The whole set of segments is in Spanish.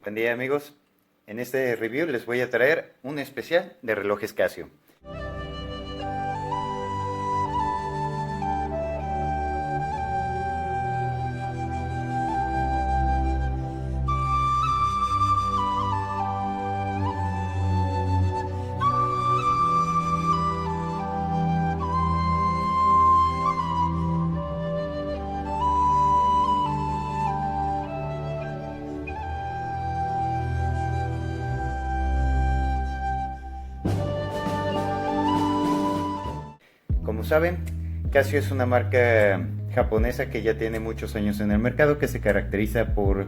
Buen día amigos, en este review les voy a traer un especial de relojes Casio. Como saben, Casio es una marca japonesa que ya tiene muchos años en el mercado, que se caracteriza por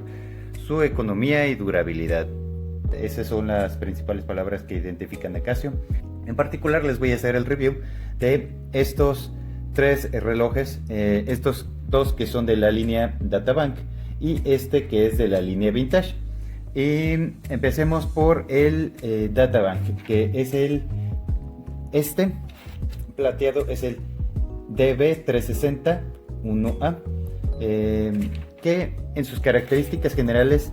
su economía y durabilidad. Esas son las principales palabras que identifican a Casio. En particular les voy a hacer el review de estos tres relojes, estos dos que son de la línea Databank y este que es de la línea Vintage. Y empecemos por el Databank, que es este plateado, es el DB360-1A, que en sus características generales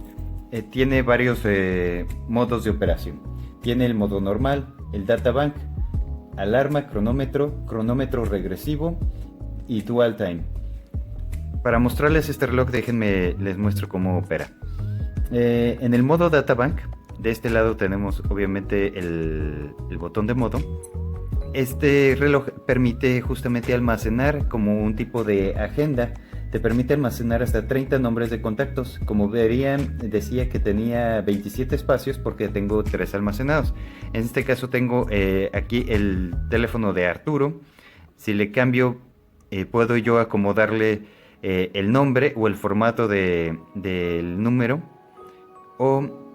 tiene varios modos de operación. Tiene el modo normal, el Databank, alarma, cronómetro regresivo y dual time. Para mostrarles este reloj, déjenme les muestro cómo opera. En el modo Databank, de este lado tenemos obviamente el botón de modo. Este reloj permite justamente almacenar como un tipo de agenda. Te permite almacenar hasta 30 nombres de contactos. Como verían, decía que tenía 27 espacios porque tengo 3 almacenados. En este caso tengo aquí el teléfono de Arturo. Si le cambio, puedo yo acomodarle el nombre o el formato del número, o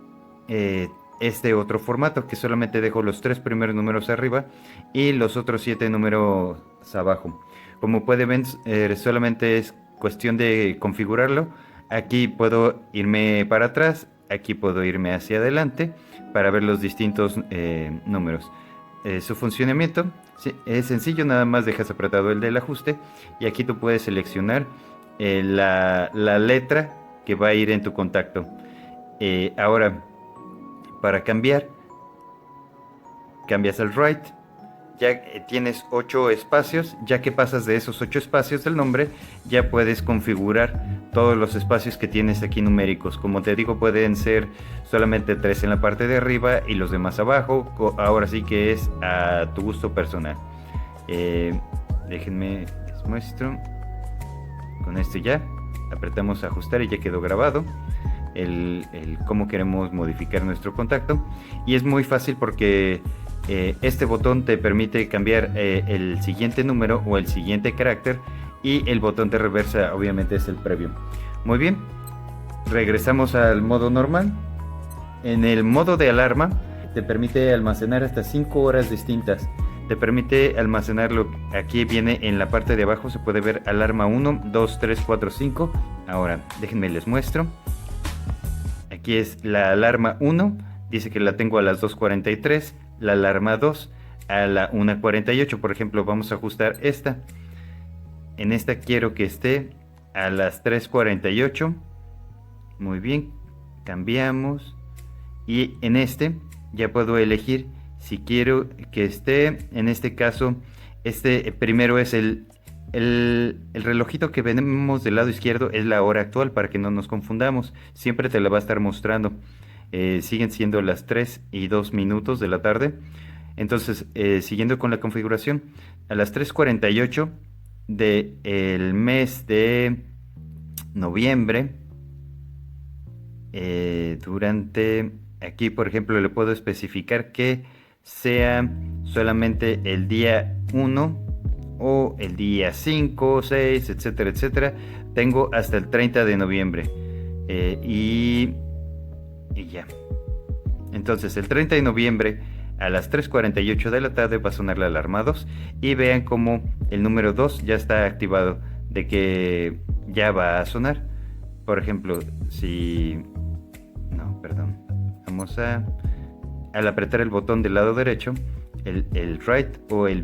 este otro formato, que solamente dejo los 3 primeros números arriba y los otros 7 números abajo. Como pueden ver, solamente es cuestión de configurarlo. Aquí puedo irme para atrás, aquí puedo irme hacia adelante para ver los distintos números. Su funcionamiento es sencillo, nada más dejas apretado el del ajuste y aquí tú puedes seleccionar la letra que va a ir en tu contacto. Ahora, para cambiar, cambias al right. Ya tienes 8 espacios. Ya que pasas de esos 8 espacios del nombre, ya puedes configurar todos los espacios que tienes aquí numéricos. Como te digo, pueden ser solamente 3 en la parte de arriba y los demás abajo. Ahora sí que es a tu gusto personal. Déjenme les muestro. Con esto ya apretamos ajustar y ya quedó grabado el cómo queremos modificar nuestro contacto. Y es muy fácil porque este botón te permite cambiar el siguiente número o el siguiente carácter, y el botón de reversa obviamente es el previo. Muy bien, regresamos al modo normal. En el modo de alarma te permite almacenar hasta 5 horas distintas. Te permite almacenarlo. Aquí viene en la parte de abajo, se puede ver alarma 1, 2, 3, 4, 5. Ahora déjenme les muestro. Aquí es la alarma 1, dice que la tengo a las 2:43, la alarma 2 a la 1:48, por ejemplo. Vamos a ajustar esta. En esta quiero que esté a las 3:48. Muy bien, cambiamos. Y en este ya puedo elegir si quiero que esté, en este caso, este primero es el relojito que vemos del lado izquierdo, es la hora actual, para que no nos confundamos. Siempre te la va a estar mostrando. Siguen siendo las 3:02 de la tarde. Entonces, siguiendo con la configuración, a las 3:48 del mes de noviembre, durante aquí, por ejemplo, le puedo especificar que sea solamente el día 1 o el día 5, 6, etcétera, etcétera. Tengo hasta el 30 de noviembre. Y ya. Entonces, el 30 de noviembre a las 3:48 de la tarde va a sonar la alarma 2. Y vean cómo el número 2 ya está activado, de que ya va a sonar. Por ejemplo, si... No, perdón. Vamos al apretar el botón del lado derecho, el right o el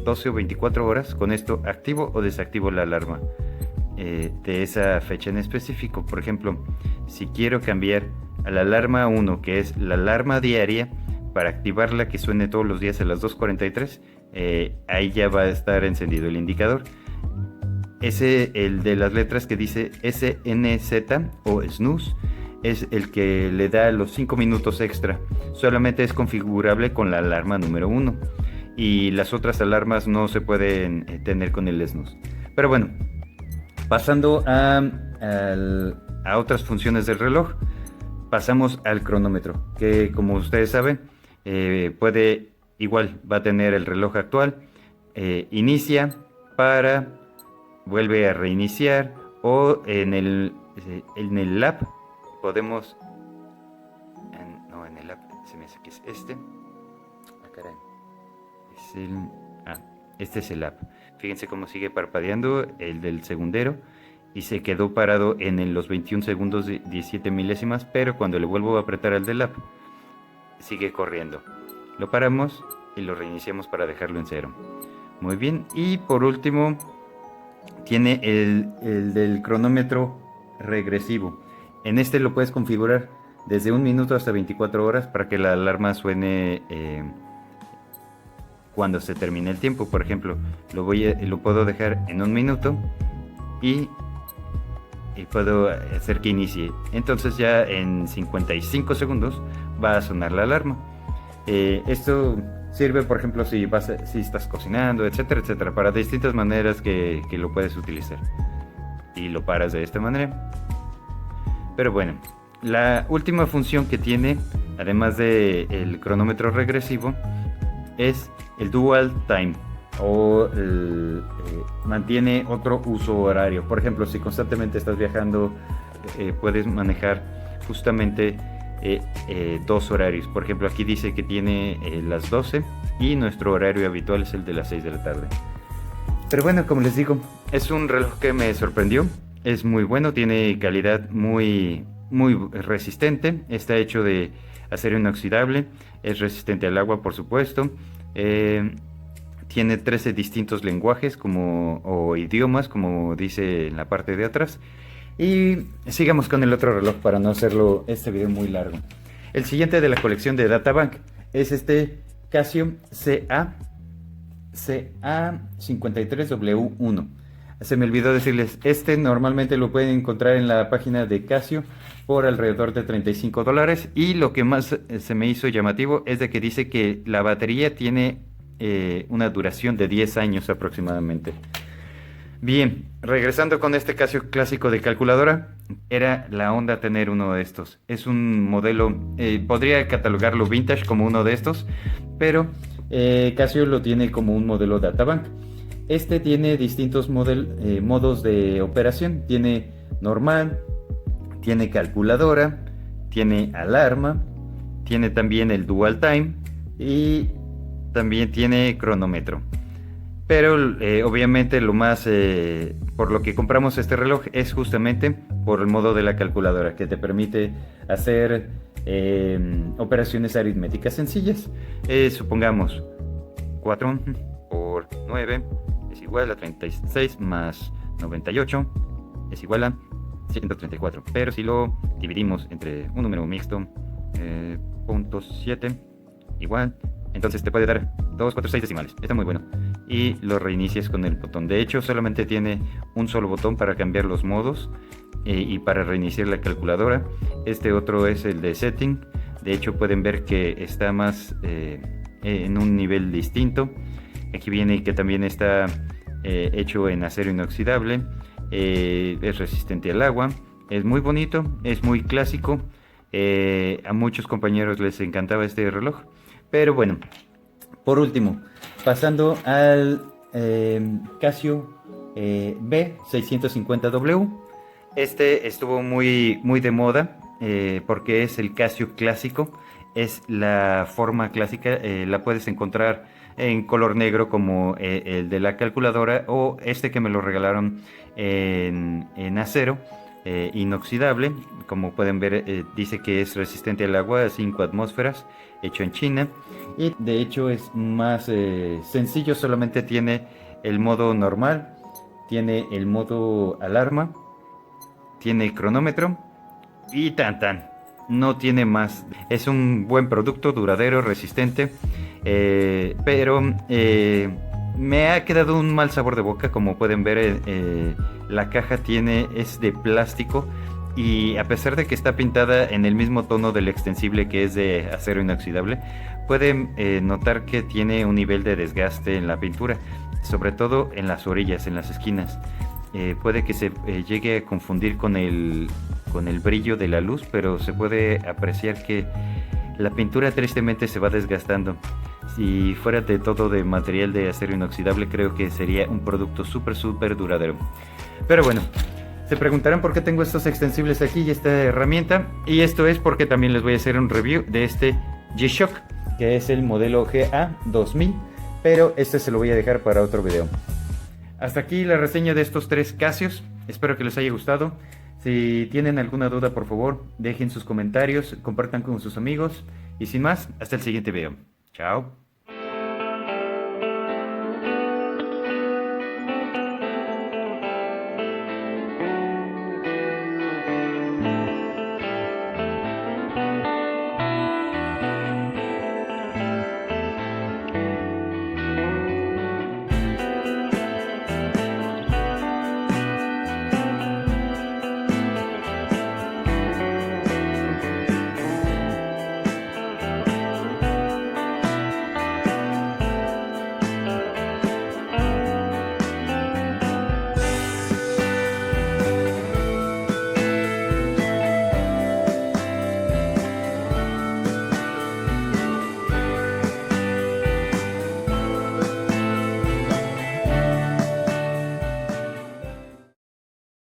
12 o 24 horas, con esto activo o desactivo la alarma. de esa fecha en específico. Por ejemplo, si quiero cambiar a la alarma 1, que es la alarma diaria, para activarla que suene todos los días a las 2:43, ahí ya va a estar encendido el indicador. El de las letras que dice SNZ o snooze, es el que le da los 5 minutos extra. Solamente es configurable con la alarma número 1 y las otras alarmas no se pueden tener con el snooze. Pero bueno, pasando a otras funciones del reloj, pasamos al cronómetro, que como ustedes saben, va a tener el reloj actual, inicia, para, vuelve a reiniciar, o en el app podemos, en el app se me hace que es caray, este es el app. Fíjense cómo sigue parpadeando el del segundero y se quedó parado en los 21 segundos de 17 milésimas, pero cuando le vuelvo a apretar al del app sigue corriendo. Lo paramos y lo reiniciamos para dejarlo en 0. Muy bien, y por último tiene el del cronómetro regresivo. En este lo puedes configurar desde 1 minuto hasta 24 horas para que la alarma suene cuando se termine el tiempo. Por ejemplo, lo puedo dejar en 1 minuto y puedo hacer que inicie. Entonces ya en 55 segundos va a sonar la alarma. Esto sirve, por ejemplo, si estás cocinando, etcétera, etcétera, para distintas maneras que lo puedes utilizar. Y lo paras de esta manera. Pero bueno, la última función que tiene, además del cronómetro regresivo, es el Dual Time, o mantiene otro uso horario. Por ejemplo, si constantemente estás viajando, puedes manejar justamente 2 horarios. Por ejemplo, aquí dice que tiene las 12 y nuestro horario habitual es el de las 6 de la tarde. Pero bueno, como les digo, es un reloj que me sorprendió. Es muy bueno, tiene calidad muy resistente. Está hecho de acero inoxidable, es resistente al agua, por supuesto. Tiene 13 distintos lenguajes o idiomas, como dice en la parte de atrás. Y sigamos con el otro reloj para no hacerlo este video muy largo. El siguiente de la colección de Databank es este Casio CA53W1. Se me olvidó decirles, normalmente lo pueden encontrar en la página de Casio por alrededor de $35. Y lo que más se me hizo llamativo es de que dice que la batería tiene una duración de 10 años aproximadamente. Bien, regresando con este Casio clásico de calculadora, era la onda tener uno de estos. Es un modelo, podría catalogarlo vintage como uno de estos, pero Casio lo tiene como un modelo Databank. Este tiene distintos modos de operación. Tiene normal, tiene calculadora, tiene alarma, tiene también el Dual Time y también tiene cronómetro. Pero obviamente lo más por lo que compramos este reloj es justamente por el modo de la calculadora, que te permite hacer operaciones aritméticas sencillas. Supongamos 4 por 9 es igual a 36 más 98 es igual a 134. Pero si lo dividimos entre un número mixto, 0.7 igual, entonces te puede dar 2, 4, 6 decimales. Está muy bueno. Y lo reinicias con el botón. De hecho, solamente tiene un solo botón para cambiar los modos y para reiniciar la calculadora. Este otro es el de setting. De hecho, pueden ver que está más en un nivel distinto. Aquí viene que también está hecho en acero inoxidable. Es resistente al agua. Es muy bonito, es muy clásico. A muchos compañeros les encantaba este reloj. Pero bueno, por último, pasando al Casio B650W. Este estuvo muy de moda porque es el Casio clásico. Es la forma clásica, la puedes encontrar en color negro como el de la calculadora, o este que me lo regalaron en acero inoxidable. Como pueden ver, dice que es resistente al agua a 5 atmósferas, hecho en China, y de hecho es más sencillo. Solamente tiene el modo normal, tiene el modo alarma, tiene cronómetro y tan. No tiene más. Es un buen producto, duradero, resistente, pero me ha quedado un mal sabor de boca. Como pueden ver, la caja es de plástico, y a pesar de que está pintada en el mismo tono del extensible, que es de acero inoxidable, pueden notar que tiene un nivel de desgaste en la pintura, sobre todo en las orillas, en las esquinas. Puede que se llegue a confundir con el brillo de la luz, pero se puede apreciar que la pintura tristemente se va desgastando. Si fuera de todo de material de acero inoxidable, creo que sería un producto súper duradero. Pero bueno, se preguntarán por qué tengo estos extensibles aquí y esta herramienta, y esto es porque también les voy a hacer un review de este G-Shock, que es el modelo GA2000, pero este se lo voy a dejar para otro video. Hasta aquí la reseña de estos 3 Casios, espero que les haya gustado. Si tienen alguna duda, por favor, dejen sus comentarios, compartan con sus amigos, y sin más, hasta el siguiente video. Chao.